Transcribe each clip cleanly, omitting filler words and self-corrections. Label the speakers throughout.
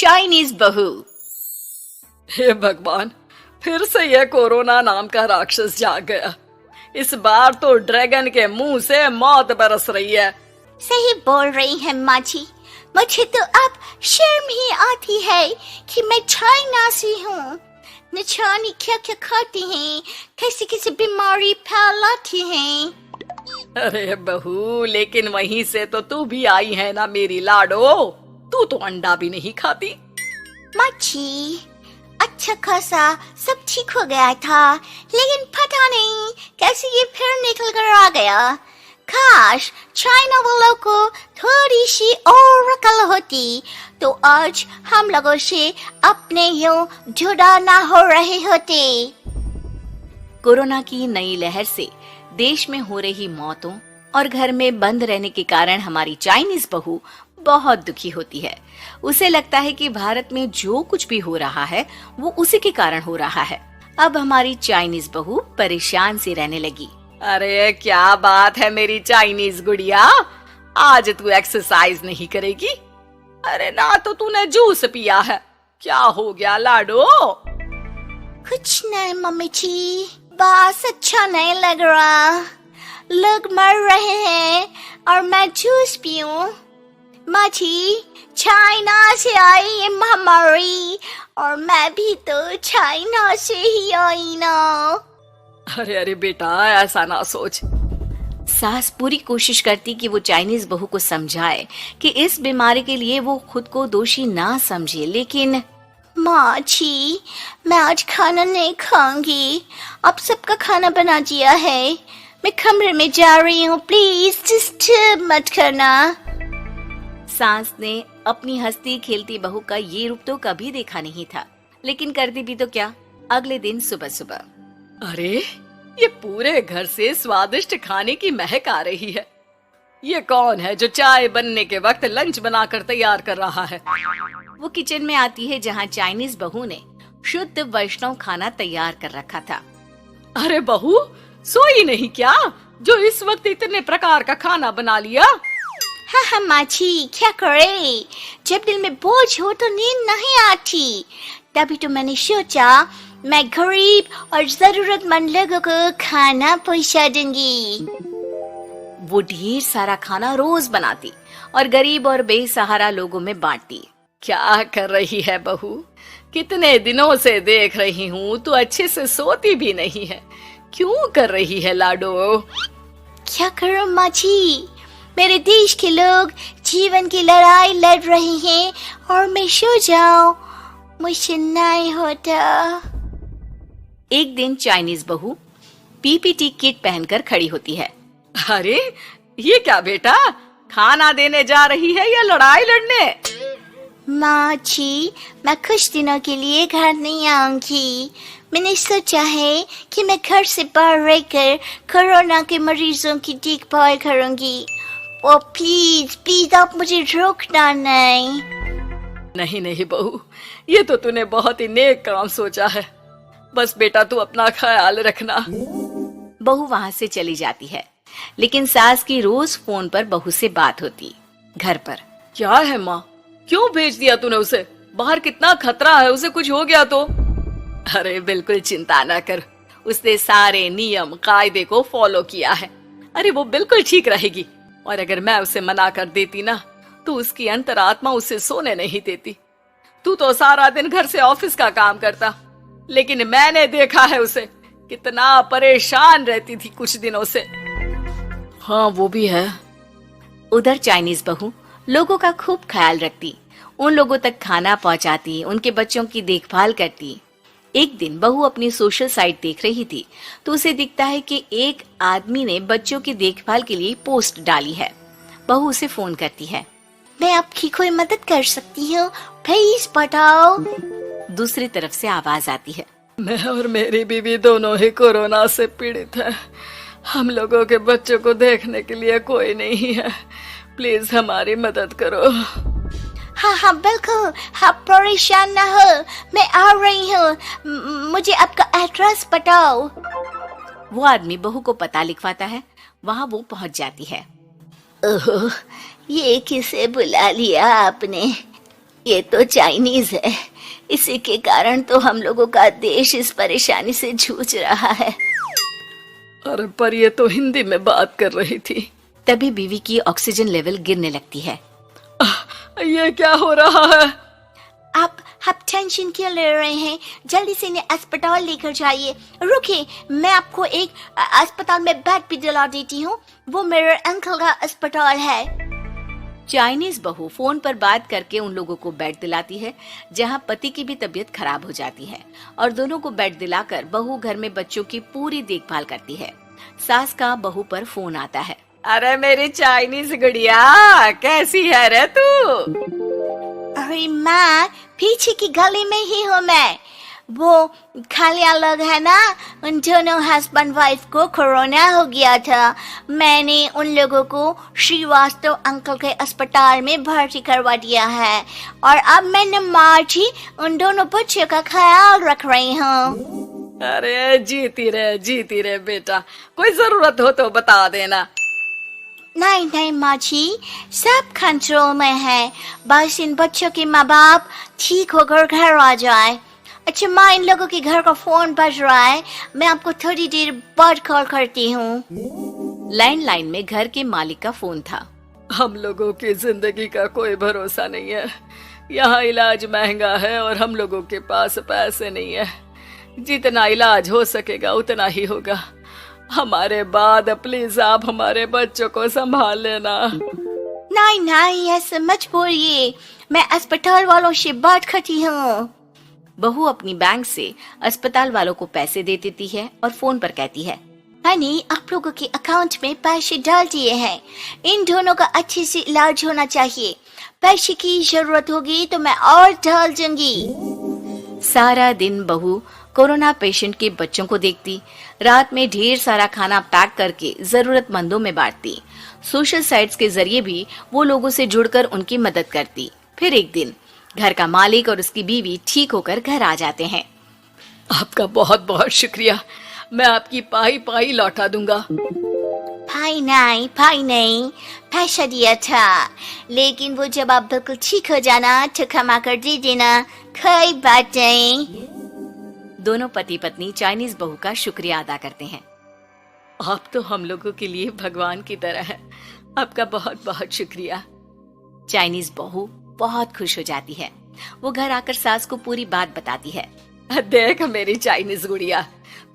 Speaker 1: Chinese बहू।
Speaker 2: हे भगवान, फिर से यह कोरोना नाम का राक्षस जाग गया। इस बार तो ड्रैगन के मुंह से मौत बरस रही है।
Speaker 1: सही बोल रही है माँ जी, मुझे तो अब शर्म ही आती है कि मैं चाइना से हूँ। न जाने क्या क्या खाती हैं, कैसी कैसी बीमारी फैलाती हैं।
Speaker 2: अरे बहू, लेकिन वहीं से तो तू भी आई है ना मेरी लाडो। तू तो अंडा भी नहीं खाती।
Speaker 1: माँ जी, अच्छा खासा सब ठीक हो गया था, लेकिन पता नहीं कैसे ये फिर निकल कर आ गया। काश चाइना वालों को थोड़ी सी और अकल होती तो आज हम लोगों से अपने यूं जुदा ना हो रहे होते। कोरोना की नई लहर से देश में हो रही मौतों और घर में बंद रहने के कारण हमारी चाइनीज बहू बहुत दुखी होती है। उसे लगता है कि भारत में जो कुछ भी हो रहा है वो उसी के कारण हो रहा है। अब हमारी चाइनीज बहू परेशान सी रहने लगी।
Speaker 2: अरे क्या बात है मेरी चाइनीज गुड़िया, आज तू एक्सरसाइज नहीं करेगी? अरे ना तो तूने जूस पिया है। क्या हो गया लाडो?
Speaker 1: कुछ नहीं मम्मी जी, बस अच्छा नहीं लग रहा। लोग मर रहे हैं और मैं जूस पीऊं। माँ जी, चाइना से आई ये महामारी और मैं भी तो चाइना से ही आई ना।
Speaker 2: अरे अरे बेटा, ऐसा ना सोच।
Speaker 1: सास पूरी कोशिश करती कि वो चाइनीज बहू को समझाए कि इस बीमारी के लिए वो खुद को दोषी ना समझे, लेकिन माँ जी, मैं आज खाना नहीं खाऊंगी। अब सबका खाना बना दिया है। मैं कमरे में जा रही हूँ, प्लीज डिस्टर्ब मत करना। सास ने अपनी हंसती खेलती बहू का ये रूप तो कभी देखा नहीं था, लेकिन करती भी तो क्या। अगले दिन सुबह सुबह,
Speaker 2: अरे ये पूरे घर से स्वादिष्ट खाने की महक आ रही है। ये कौन है जो चाय बनने के वक्त लंच बनाकर तैयार कर रहा है?
Speaker 1: वो किचन में आती है जहाँ चाइनीज बहू ने शुद्ध वैष्णव खाना तैयार कर रखा था।
Speaker 2: अरे बहू, सोई नहीं क्या जो इस वक्त इतने प्रकार का खाना बना लिया?
Speaker 1: हाँ हाँ माँ जी, क्या करे, जब दिल में बोझ हो तो नींद नहीं आती। तभी तो मैंने सोचा मैं गरीब और जरूरतमंद लोगों को खाना पहुंचा दूंगी। वो ढेर सारा खाना रोज बनाती और गरीब और बेसहारा लोगों में बांटती।
Speaker 2: क्या कर रही है बहू? कितने दिनों से देख रही हूँ तू अच्छे से सोती भी नहीं है। क्यों कर रही है लाडो?
Speaker 1: क्या करूं माँ जी, मेरे देश के लोग जीवन की लड़ाई लड़ रहे हैं और मैं सो जाऊं, मुझसे नहीं होता। एक दिन चाइनीज बहू पीपीटी किट पहनकर खड़ी होती है।
Speaker 2: अरे ये क्या बेटा, खाना देने जा रही है या लड़ाई लड़ने?
Speaker 1: माँ जी, मैं कुछ दिनों के लिए घर नहीं आऊंगी। मैंने सोचा है कि मैं घर से बाहर रहकर कोरोना के मरीजों की देखभाल करूंगी। ओ प्लीज प्लीज आप मुझे रोकना नहीं।
Speaker 2: नहीं नहीं बहू, ये तो तूने बहुत ही नेक काम सोचा है। बस बेटा तू अपना ख्याल रखना।
Speaker 1: बहू वहाँ से चली जाती है, लेकिन सास की रोज फोन पर बहू से बात होती। घर पर
Speaker 2: क्या है माँ, क्यों भेज दिया तूने उसे? बाहर कितना खतरा है, उसे कुछ हो गया तो? अरे बिल्कुल चिंता ना कर, उसने सारे नियम कायदे को फॉलो किया है। अरे वो बिल्कुल ठीक रहेगी। और अगर मैं उसे मना कर देती ना तो उसकी अंतरात्मा उसे सोने नहीं देती। तू तो सारा दिन घर से ऑफिस का काम करता, लेकिन मैंने देखा है उसे कितना परेशान रहती थी कुछ दिनों से। हाँ वो भी है।
Speaker 1: उधर चाइनीज बहू लोगों का खूब ख्याल रखती, उन लोगों तक खाना पहुंचाती, उनके बच्चों की देखभाल करती। एक दिन बहू अपनी सोशल साइट देख रही थी तो उसे दिखता है कि एक आदमी ने बच्चों की देखभाल के लिए पोस्ट डाली है। बहू उसे फोन करती है। मैं आपकी कोई मदद कर सकती हूँ, प्लीज बताओ। दूसरी तरफ से आवाज आती है।
Speaker 2: मैं और मेरी बीवी दोनों ही कोरोना से पीड़ित हैं। हम लोगों के बच्चों को देखने के लिए कोई नहीं है, प्लीज हमारी मदद करो।
Speaker 1: हाँ हाँ बिल्कुल, आप परेशान ना हो, मैं आ रही हूँ, मुझे आपका एड्रेस बताओ। वो आदमी बहू को पता लिखवाता है, वहाँ वो पहुँच जाती है। ओह, ये किसे बुला लिया आपने? ये तो चाइनीज है, इसी के कारण तो हम लोगों का देश इस परेशानी से जूझ रहा है।
Speaker 2: अरे पर ये तो हिंदी में बात कर रही थी।
Speaker 1: तभी बीवी की ऑक्सीजन लेवल गिरने लगती है।
Speaker 2: ये क्या हो रहा है?
Speaker 1: आप टेंशन क्यों ले रहे हैं? जल्दी से इन्हें अस्पताल लेकर जाइए। रुकिए, मैं आपको एक अस्पताल में बेड भी दिला देती हूँ। वो मेरे अंकल का अस्पताल है। चाइनीज बहू फोन पर बात करके उन लोगों को बेड दिलाती है, जहाँ पति की भी तबीयत खराब हो जाती है और दोनों को बेड दिलाकर बहू घर में बच्चों की पूरी देखभाल करती है। सास का बहू पर फोन आता है।
Speaker 2: अरे मेरी चाइनीज गुड़िया, कैसी है रे तू?
Speaker 1: अरे माँ, पीछे की गली में ही हूँ मैं। वो खालिया लोग है ना, उन दोनों हस्बैंड वाइफ को कोरोना हो गया था। मैंने उन लोगों को श्रीवास्तव अंकल के अस्पताल में भर्ती करवा दिया है और अब मैं माँ जी उन दोनों बच्चों का ख्याल रख रही हूँ।
Speaker 2: अरे जीती रहे बेटा, कोई जरूरत हो तो बता देना।
Speaker 1: नहीं माँ जी, सब कंट्रोल में है। बस इन बच्चों के माँ बाप ठीक होकर घर आ जाए। अच्छा माँ, इन लोगों के घर का फोन बज रहा है, मैं आपको थोड़ी देर बाद कॉल करती हूँ। लैंडलाइन में घर के मालिक का फोन था।
Speaker 2: हम लोगों की जिंदगी का कोई भरोसा नहीं है। यहाँ इलाज महंगा है और हम लोगों के पास पैसे नहीं है। जितना इलाज हो सकेगा उतना ही होगा। हमारे बाद प्लीज आप हमारे बच्चों को संभाल लेना।
Speaker 1: नहीं, ऐसे मत बोलिए, मैं अस्पताल वालों से बात करती हूँ। बहू अपनी बैंक से अस्पताल वालों को पैसे दे देती है और फोन पर कहती है, हनी आप लोगों के अकाउंट में पैसे डाल दिए हैं। इन दोनों का अच्छे से इलाज होना चाहिए। पैसे की जरूरत होगी तो मैं और डाल दूंगी। सारा दिन बहू कोरोना पेशेंट के बच्चों को देखती, रात में ढेर सारा खाना पैक करके जरूरतमंदों में बांटती। सोशल साइट्स के जरिए भी वो लोगों से जुड़कर उनकी मदद करती। फिर एक दिन घर का मालिक और उसकी बीवी ठीक होकर घर आ जाते हैं।
Speaker 2: आपका बहुत बहुत शुक्रिया, मैं आपकी पाई लौटा दूंगा।
Speaker 1: भाई नहीं, पैसा दिया था, लेकिन वो जब आप बिल्कुल ठीक हो जाना तो क्षमा कर दे देना, कोई बात नहीं। दोनों पति पत्नी चाइनीज बहू का शुक्रिया अदा करते हैं।
Speaker 2: आप तो हम लोगों के लिए भगवान की तरह है, आपका बहुत बहुत शुक्रिया।
Speaker 1: चाइनीज बहू बहुत खुश हो जाती है। वो घर आकर सास को पूरी बात बताती है।
Speaker 2: देख मेरी चाइनीज गुड़िया,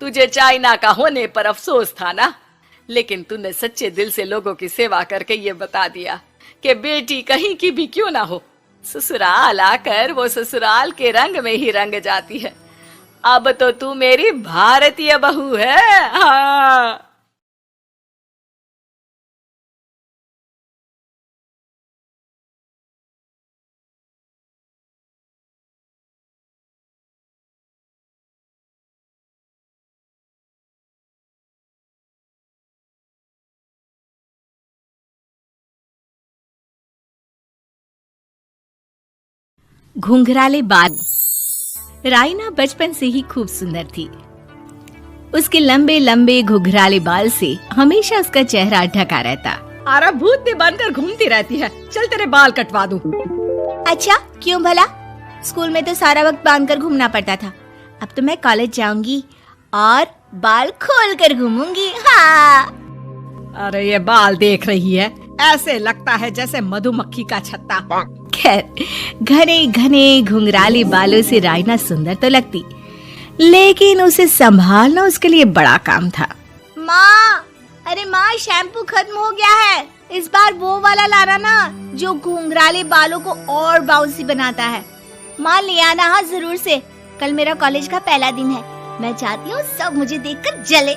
Speaker 2: तुझे चाइना का होने पर अफसोस था ना, लेकिन तूने सच्चे दिल से लोगों की सेवा करके ये बता दिया कि बेटी कहीं की भी क्यों ना हो, ससुराल आकर वो ससुराल के रंग में ही रंग जाती है। अब तो तू मेरी भारतीय बहू है। हाँ।
Speaker 1: घुंघराले बाल। राइना बचपन से ही खूब सुंदर थी। उसके लंबे लंबे घुंघराले बाल से हमेशा उसका चेहरा ढका रहता।
Speaker 2: अरे भूतनी बनकर घूमती रहती है, चल तेरे बाल कटवा दूं।
Speaker 1: अच्छा क्यों भला? स्कूल में तो सारा वक्त बांधकर घूमना पड़ता था। अब तो मैं कॉलेज जाऊंगी और बाल खोल कर घूमूंगी। हाँ।
Speaker 2: अरे ये बाल देख रही है, ऐसे लगता है जैसे मधुमक्खी का छत्ता।
Speaker 1: खैर, घने घने घुंघराले बालों से राइना सुंदर तो लगती, लेकिन उसे संभालना उसके लिए बड़ा काम था। माँ, अरे माँ, शैम्पू खत्म हो गया है, इस बार वो वाला लाना ना जो घुंघराले बालों को और बाउंसी बनाता है। माँ ले आना हाँ जरूर से, कल मेरा कॉलेज का पहला दिन है, मैं चाहती हूँ सब मुझे देखकर जले।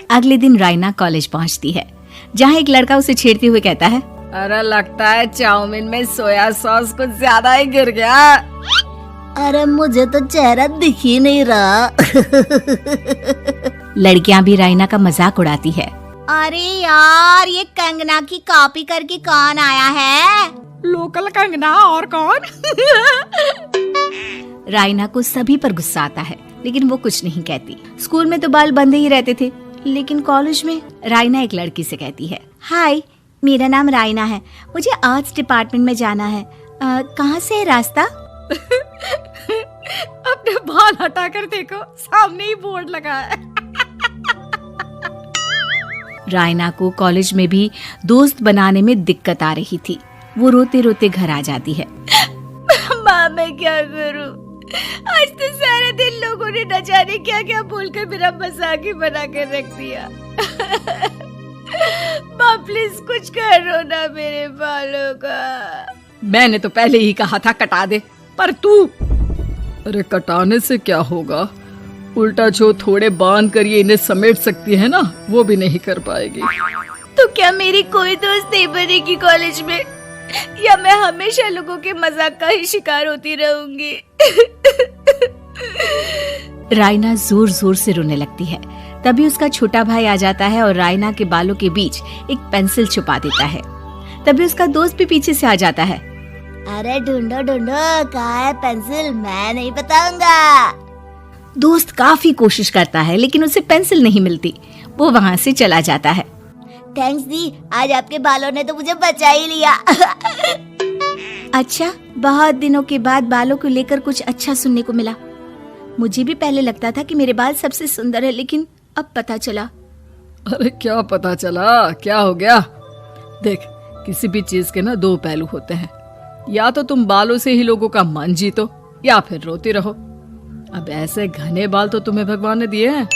Speaker 1: अगले दिन राइना कॉलेज पहुँचती है, जहाँ एक लड़का उसे छेड़ते हुए कहता है,
Speaker 2: अरे लगता है चाउमीन में सोया सॉस कुछ ज्यादा ही गिर गया।
Speaker 1: अरे मुझे तो चेहरा दिख ही नहीं रहा। लड़कियां भी राइना का मजाक उड़ाती है। अरे यार, ये कंगना की कॉपी करके कौन आया है?
Speaker 2: लोकल कंगना और कौन?
Speaker 1: राइना को सभी पर गुस्सा आता है, लेकिन वो कुछ नहीं कहती। स्कूल में तो बाल बंधे ही रहते थे, लेकिन कॉलेज में राइना एक लड़की से कहती है, हाय, मेरा नाम राइना है, मुझे आर्ट्स डिपार्टमेंट में जाना है, कहाँ से है रास्ता?
Speaker 2: अपने बाल हटाकर देखो, सामने ही बोर्ड लगा है।
Speaker 1: रायना को कॉलेज में भी दोस्त बनाने में दिक्कत आ रही थी। वो रोते रोते घर आ जाती है। माँ मैं क्या करूं? आज तो सारा दिन लोगों ने न जाने क्या क्या बोलकर मेरा मजाक ही बना कर रख दिया। माँ प्लीज कुछ करो ना मेरे बालों का।
Speaker 2: मैंने तो पहले ही कहा था कटा दे, पर तू। अरे कटाने से क्या होगा, उल्टा जो थोड़े बांध कर ये इन्हें समेट सकती है ना, वो भी नहीं कर पाएगी।
Speaker 1: तो क्या मेरी कोई दोस्त नहीं बनेगी कॉलेज में, या मैं हमेशा लोगों के मजाक का ही शिकार होती रहूंगी? रायना जोर जोर से रोने लगती है। तभी उसका छोटा भाई आ जाता है और रायना के बालों के बीच एक पेंसिल छुपा देता है। तभी उसका दोस्त भी पीछे से आ जाता है।
Speaker 3: अरे ढूंढो ढूंढो, कहाँ है पेंसिल? मैं नहीं बताऊंगा।
Speaker 1: दोस्त काफी कोशिश करता है लेकिन उसे पेंसिल नहीं मिलती। वो वहाँ से चला जाता है।
Speaker 3: थैंक्स दी, आज आपके बालों ने तो मुझे बचा ही लिया।
Speaker 1: अच्छा, बहुत दिनों के बाद बालों को लेकर कुछ अच्छा सुनने को मिला। मुझे भी पहले लगता था कि मेरे बाल सबसे सुंदर है, लेकिन अब पता चला।
Speaker 2: अरे क्या पता चला, क्या हो गया? देख, किसी भी चीज के ना दो पहलू होते हैं। या तो तुम बालों से ही लोगों का मन जीतो, या फिर रोती रहो। अब ऐसे घने बाल तो तुम्हें भगवान ने दिए हैं।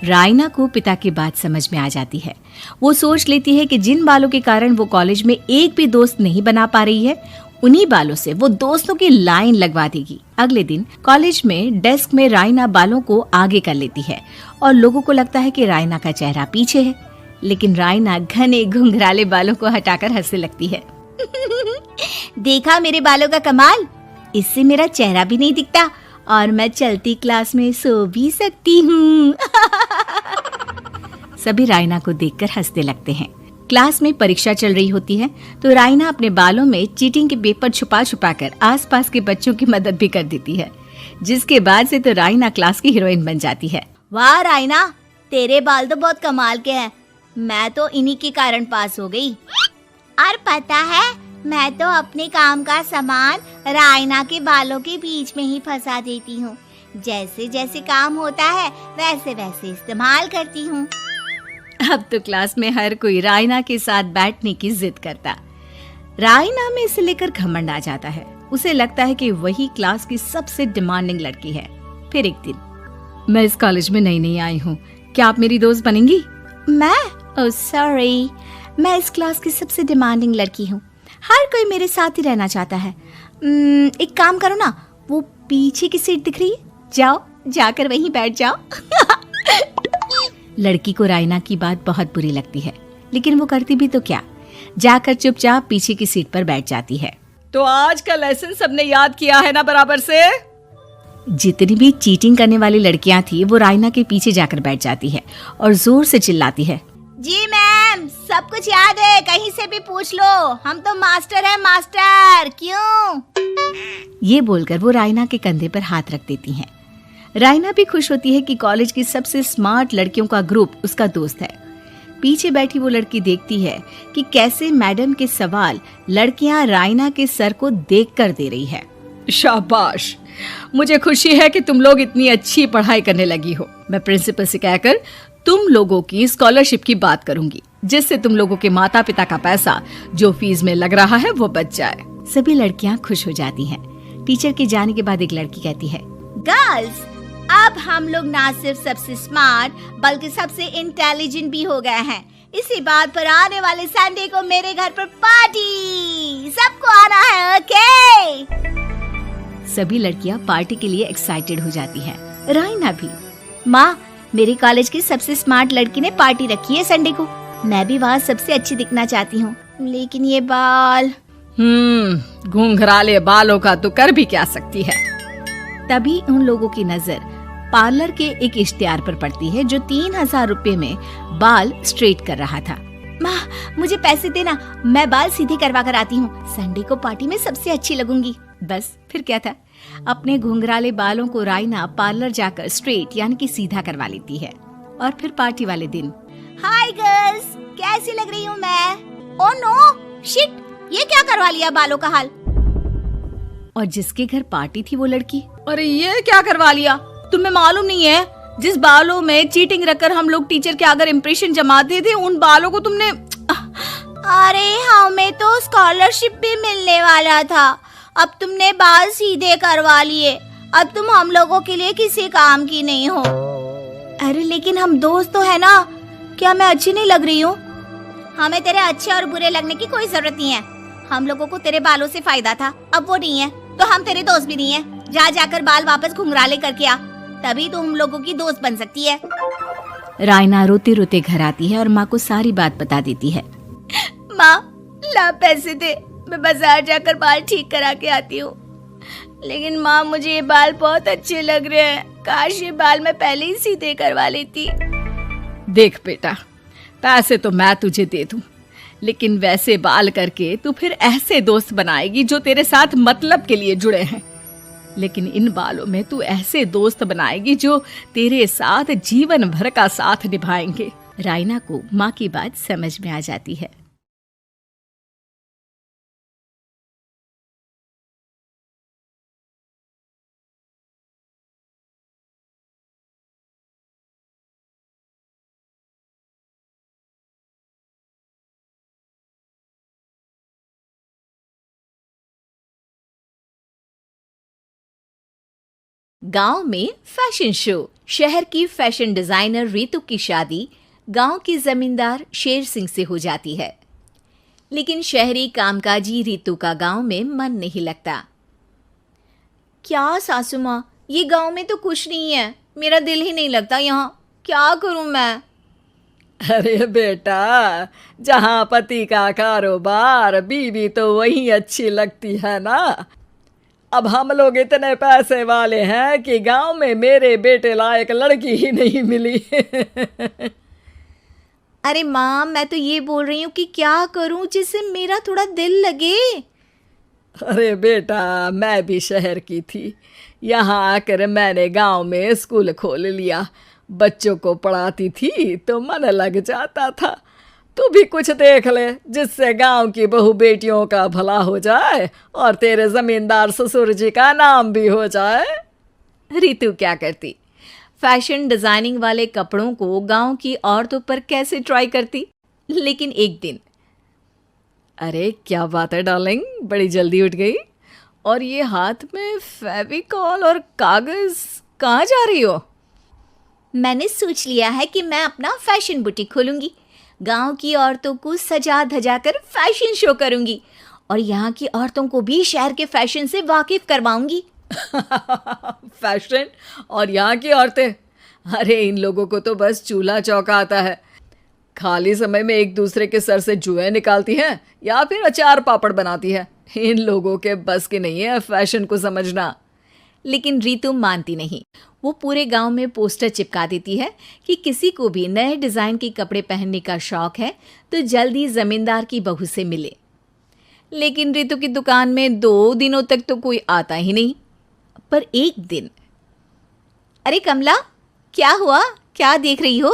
Speaker 1: रायना को पिता की बात समझ में आ जाती है। वो सोच लेती है कि जिन बालों के कारण वो कॉलेज में एक भी दोस्त नहीं बना पा रही है, उन्हीं बालों से वो दोस्तों की लाइन लगवा देगी। अगले दिन कॉलेज में डेस्क में रायना बालों को आगे कर लेती है और लोगों को लगता है कि रायना का चेहरा पीछे है, लेकिन रायना घने घुंघराले बालों को हटाकर हंसने लगती है। देखा मेरे बालों का कमाल, इससे मेरा चेहरा भी नहीं दिखता और मैं चलती क्लास में सो भी सकती हूँ। सभी रायना को देखकर हंसने लगते हैं। क्लास में परीक्षा चल रही होती है तो रायना अपने बालों में चीटिंग के पेपर छुपा छुपा कर आसपास के बच्चों की मदद भी कर देती है, जिसके बाद से तो रायना क्लास की हीरोइन बन जाती है।
Speaker 3: वाह रायना, तेरे बाल तो बहुत कमाल के हैं। मैं तो इन्हीं के कारण पास हो गई। और पता है, मैं तो अपने काम का सामान रायना के बालों के बीच में ही फंसा देती हूँ। जैसे जैसे काम होता है वैसे वैसे इस्तेमाल करती हूँ।
Speaker 1: अब तो क्लास में हर कोई रायना के साथ बैठने की जिद करता। रायना में इसे लेकर घमंड आ जाता है। उसे लगता है कि वही क्लास की सबसे डिमांडिंग लड़की है। फिर एक दिन,
Speaker 2: मैं इस कॉलेज में नई नई आई हूँ, क्या आप मेरी दोस्त बनेंगी?
Speaker 1: मैं? ओह सॉरी, मैं इस क्लास की सबसे डिमांडिंग लड़की हूँ। हर कोई मेरे साथ ही रहना चाहता है। एक काम करो ना, वो पीछे की सीट दिख रही है, जाओ जाकर वहीं बैठ जाओ। लड़की को रायना की बात बहुत बुरी लगती है, लेकिन वो करती भी तो क्या, जाकर चुपचाप पीछे की सीट पर बैठ जाती है।
Speaker 2: तो आज का लेसन सबने याद किया है ना बराबर से?
Speaker 1: जितनी भी चीटिंग करने वाली लड़कियां थी वो रायना के पीछे जाकर बैठ जाती है और जोर से चिल्लाती है,
Speaker 3: जी मैम, सब कुछ याद है, कहीं से भी पूछ लो, हम तो मास्टर हैं मास्टर। क्यों?
Speaker 1: ये बोलकर वो रायना के कंधे पर हाथ रख देती हैं। रायना भी खुश होती है कि कॉलेज की सबसे स्मार्ट लड़कियों का ग्रुप उसका दोस्त है। पीछे बैठी वो लड़की देखती है कि कैसे मैडम के सवाल लड़कियां रायना के सर को देखकर दे रही है।
Speaker 2: शाबाश, मुझे खुशी है कि तुम लोग इतनी अच्छी पढ़ाई करने लगी हो। मैं प्रिंसिपल से कहकर तुम लोगों की स्कॉलरशिप की बात करूंगी, जिससे तुम लोगों के माता पिता का पैसा जो फीस में लग रहा है वो बच जाए।
Speaker 1: सभी लड़कियां खुश हो जाती हैं। टीचर के जाने के बाद एक लड़की कहती है,
Speaker 3: गर्ल्स, अब हम लोग ना सिर्फ सबसे स्मार्ट बल्कि सबसे इंटेलिजेंट भी हो गए हैं। इसी बात पर आने वाले संडे को मेरे घर पर पार्टी, सबको आना है, ओके?
Speaker 1: सभी लड़कियां पार्टी के लिए एक्साइटेड हो जाती हैं। रायना भी। माँ, मेरे कॉलेज की सबसे स्मार्ट लड़की ने पार्टी रखी है संडे को। मैं भी वहाँ सबसे अच्छी दिखना चाहती हूँ, लेकिन ये बाल।
Speaker 2: घुंघराले बालों का तो कर भी क्या सकती है।
Speaker 1: तभी उन लोगों की नजर पार्लर के एक इश्तिहार पर पड़ती है जो 3000 रुपए में बाल स्ट्रेट कर रहा था।
Speaker 3: माँ, मुझे पैसे देना, मैं बाल सीधे करवा कर आती हूँ। संडे को पार्टी में सबसे अच्छी लगूंगी।
Speaker 1: बस फिर क्या था, अपने घुंघराले बालों को रायना पार्लर जाकर स्ट्रेट यानी कि सीधा करवा लेती है। और फिर पार्टी वाले दिन,
Speaker 3: हाय गर्ल्स, कैसी लग रही हूँ मैं? ओह नो, शिट, ये क्या करवा लिया बालों का हाल।
Speaker 1: और जिसके घर पार्टी थी वो लड़की।
Speaker 2: अरे ये क्या करवा लिया? तुम्हें मालूम नहीं है, जिस बालों में चीटिंग रखकर हम लोग टीचर के अगर इम्प्रेशन जमाते थे, उन बालों को तुमने।
Speaker 3: अरे हमें तो स्कॉलरशिप भी मिलने वाला था, अब तुमने बाल सीधे करवा लिए। अब तुम हम लोगों के लिए किसी काम की नहीं हो। अरे लेकिन हम दोस्त तो है ना, क्या मैं अच्छी नहीं लग रही हूँ? हमें तेरे अच्छे और बुरे लगने की कोई जरूरत नहीं है। हम लोगों को तेरे बालों से फायदा था, अब वो नहीं है तो हम तेरे दोस्त भी नहीं है। जा जाकर बाल वापस घुंघराले करके आ, तभी तो हम लोगों की दोस्त बन सकती है।
Speaker 1: रायना रोते रोते घर आती है और माँ को सारी बात बता देती है।
Speaker 3: माँ ला पैसे दे, मैं बाजार जाकर बाल ठीक करा के आती हूँ। लेकिन माँ मुझे ये बाल बहुत अच्छे लग रहे हैं, काश ये बाल मैं पहले ही सीधे करवा लेती।
Speaker 2: देख बेटा, पैसे तो मैं तुझे दे दूं, लेकिन वैसे बाल करके तू फिर ऐसे दोस्त बनाएगी जो तेरे साथ मतलब के लिए जुड़े हैं। लेकिन इन बालों में तू ऐसे दोस्त बनाएगी जो तेरे साथ जीवन भर का साथ निभाएंगे।
Speaker 1: रायना को माँ की बात समझ में आ जाती है। गांव में फैशन शो। शहर की फैशन डिजाइनर रीतू की शादी गांव के जमींदार शेर सिंह से हो जाती है। लेकिन शहरी कामकाजी रीतू का गांव में मन नहीं लगता।
Speaker 3: क्या सासू माँ, ये गांव में तो कुछ नहीं है, मेरा दिल ही नहीं लगता यहाँ, क्या करूँ मैं?
Speaker 2: अरे बेटा, जहाँ पति का कारोबार, बीवी तो वही अच्छी लगती है ना। अब हम लोग इतने पैसे वाले हैं कि गांव में मेरे बेटे लायक लड़की ही नहीं मिली।
Speaker 3: अरे माँ, मैं तो ये बोल रही हूँ कि क्या करूँ जिससे मेरा थोड़ा दिल लगे।
Speaker 2: अरे बेटा, मैं भी शहर की थी, यहाँ आकर मैंने गांव में स्कूल खोल लिया। बच्चों को पढ़ाती थी तो मन लग जाता था। तू भी कुछ देख ले जिससे गांव की बहू बेटियों का भला हो जाए और तेरे जमींदार ससुर जी का नाम भी हो जाए।
Speaker 1: रीतू क्या करती? फैशन डिजाइनिंग वाले कपड़ों को गांव की औरतों पर कैसे ट्राई करती। लेकिन एक दिन,
Speaker 2: अरे क्या बात है डार्लिंग, बड़ी जल्दी उठ गई। और ये हाथ में फेविकॉल और कागज, कहाँ जा रही हो?
Speaker 3: मैंने सोच लिया है कि मैं अपना फैशन बुटीक खोलूंगी। गांव की औरतों को सजा धजा कर फैशन शो करूंगी और यहाँ की औरतों को भी शहर के फैशन से वाकिफ करवाऊंगी।
Speaker 2: फैशन और यहाँ की औरतें, अरे इन लोगों को तो बस चूल्हा चौका आता है। खाली समय में एक दूसरे के सर से जुएं निकालती हैं या फिर अचार पापड़ बनाती है। इन लोगों के बस के नहीं है फैशन को समझना।
Speaker 1: लेकिन रीतू मानती नहीं। वो पूरे गांव में पोस्टर चिपका देती है कि किसी को भी नए डिजाइन के कपड़े पहनने का शौक है तो जल्दी जमींदार की बहू से मिले। लेकिन रीतू की दुकान में 2 दिनों तक तो कोई आता ही नहीं। पर एक दिन,
Speaker 3: अरे कमला, क्या हुआ? क्या देख रही हो?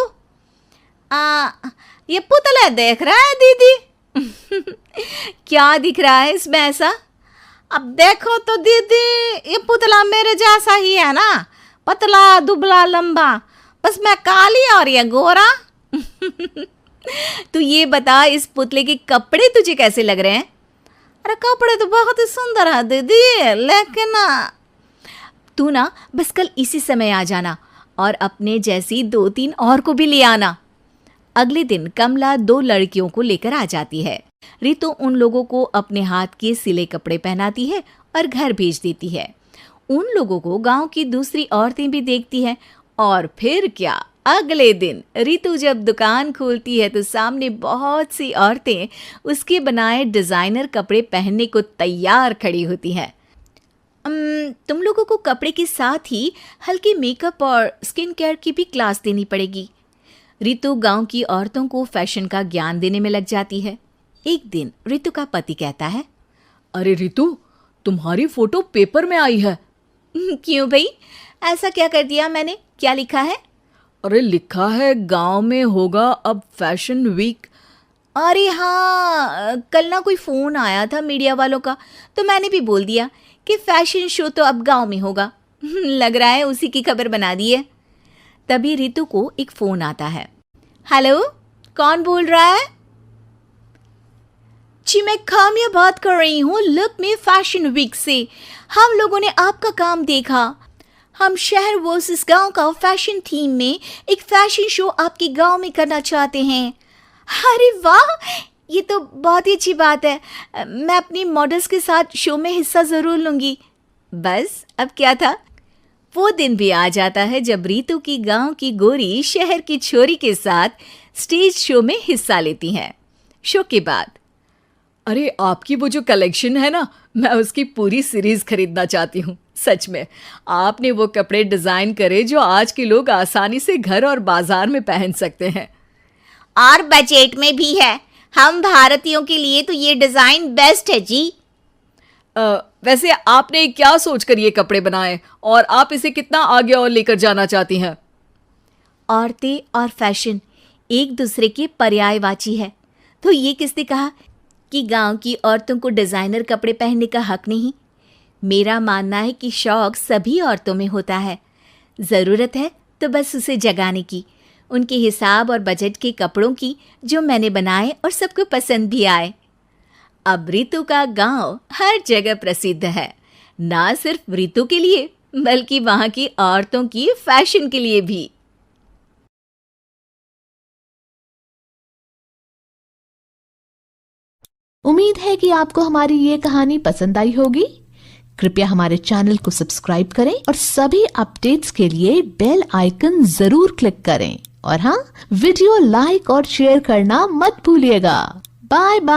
Speaker 3: ये पुतला देख रहा है दीदी।
Speaker 1: क्या दिख रहा है इसमें ऐसा?
Speaker 3: अब देखो तो दीदी, ये पुतला मेरे जैसा ही है ना, पतला दुबला लंबा, बस मैं काली और ये गोरा।
Speaker 1: तू ये बता, इस पुतले के कपड़े तुझे कैसे लग रहे हैं?
Speaker 3: अरे कपड़े तो बहुत ही सुंदर है दीदी, लेकिन
Speaker 1: तू ना बस कल इसी समय आ जाना और अपने जैसी 2-3 और को भी ले आना। अगले दिन कमला 2 लड़कियों को लेकर आ जाती है। रीतू उन लोगों को अपने हाथ के सिले कपड़े पहनाती है और घर भेज देती है। उन लोगों को गांव की दूसरी औरतें भी देखती हैं। और फिर क्या, अगले दिन रीतू जब दुकान खोलती है तो सामने बहुत सी औरतें उसके बनाए डिजाइनर कपड़े पहनने को तैयार खड़ी होती हैं। तुम लोगों को कपड़े के साथ ही हल्के मेकअप और स्किन केयर की भी क्लास देनी पड़ेगी। रीतू गांव की औरतों को फैशन का ज्ञान देने में लग जाती है। एक दिन रीतू का पति कहता है,
Speaker 2: अरे रीतू, तुम्हारी फोटो पेपर में आई है।
Speaker 3: क्यों भाई, ऐसा क्या कर दिया मैंने? क्या लिखा है?
Speaker 2: अरे लिखा है गांव में होगा अब फैशन वीक,
Speaker 1: अरे हाँ, कल ना कोई फ़ोन आया था मीडिया वालों का, तो मैंने भी बोल दिया कि फैशन शो तो अब गांव में होगा। लग रहा है उसी की खबर बना दी है। तभी रितु को एक फ़ोन आता है। हेलो, कौन बोल रहा है? जी मैं काम्या बात कर रही हूँ लुक में फैशन वीक से। हम लोगों ने आपका काम देखा। हम शहर वर्सेस गांव का फैशन थीम में एक फैशन शो आपके गांव में करना चाहते हैं। अरे वाह, ये तो बहुत ही अच्छी बात है। मैं अपनी मॉडल्स के साथ शो में हिस्सा ज़रूर लूँगी। बस अब क्या था, वो दिन भी आ जाता है जब रितु की गांव की गोरी शहर की छोरी के साथ स्टेज शो में हिस्सा लेती हैं। शो के बाद,
Speaker 2: अरे आपकी वो जो कलेक्शन है ना, मैं उसकी पूरी सीरीज खरीदना चाहती हूँ। सच में आपने वो कपड़े डिजाइन करे जो आज के लोग आसानी से घर और बाजार में पहन सकते हैं।
Speaker 3: और बजट में भी है। हम भारतीयों के लिए तो ये डिजाइन बेस्ट है जी।
Speaker 2: वैसे आपने क्या सोचकर ये कपड़े बनाए और आप इसे कितना आगे और लेकर जाना चाहती हैं?
Speaker 1: औरतें और फैशन एक दूसरे के पर्यायवाची है, तो ये किसने कहा कि गांव की औरतों को डिज़ाइनर कपड़े पहनने का हक नहीं? मेरा मानना है कि शौक सभी औरतों में होता है। ज़रूरत है तो बस उसे जगाने की, उनके हिसाब और बजट के कपड़ों की जो मैंने बनाए और सबको पसंद भी आए। अब रितु का गांव हर जगह प्रसिद्ध है, ना सिर्फ रितु के लिए बल्कि वहाँ की औरतों की फैशन के लिए भी।
Speaker 4: उम्मीद है कि आपको हमारी ये कहानी पसंद आई होगी। कृपया हमारे चैनल को सब्सक्राइब करें और सभी अपडेट्स के लिए बेल आइकन जरूर क्लिक करें। और हाँ, वीडियो लाइक और शेयर करना मत भूलिएगा। Bye bye.